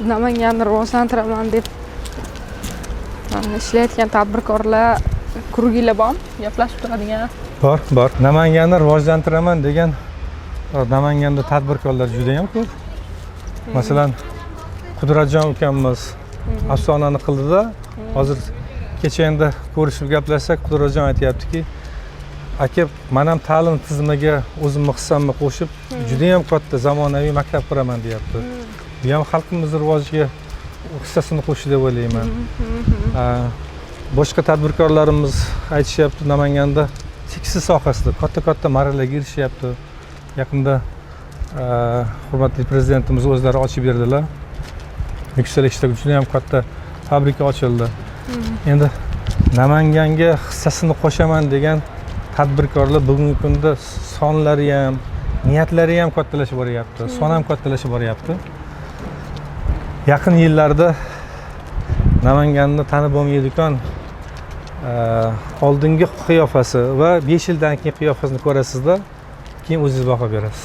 shu Namanganni rivojlantiraman deb ishlayotgan tadbirkorlar guruhinglar bormi? Gaplashib turadigan. Bor. Namanganni rivojlantiraman degan Namanganda tadbirkorlar juda ham ko'p. Masalan, Qudratjon ukamiz afsonani qildida, hozir kecha endi ko'rishib gaplashsak, Qudratjon aytayaptiki, aka, men ham ta'lim tizimiga o'zimni hissamni qo'shib, juda ham katta zamonaviy maktab quraman deyapti. Bu ham xalqimiz rivojiga hissasini qo'shdi deb o'ylayman. Boshqa tadbirkorlarimiz aytishyapti, Namanganda tekstil sohasida katta marralarga erishyapti. Yaqinda hurmatli prezidentimiz o'zlari ochib berdilar. Yuksalishda juda ham katta fabrika ochildi. Endi Namanganga hissasini qo'shaman degan tadbirkorlar bugungi kunda sonlari ham, niyatlari ham kattalashib boryapti, son ham kattalashib boryapti. Yaqin yillarda Namanganni tanib bo'lmaydigan oldingi qiyofasi va 5 yildan keyin qiyofasini ko'rasizda, keyin o'zingiz baho berasiz.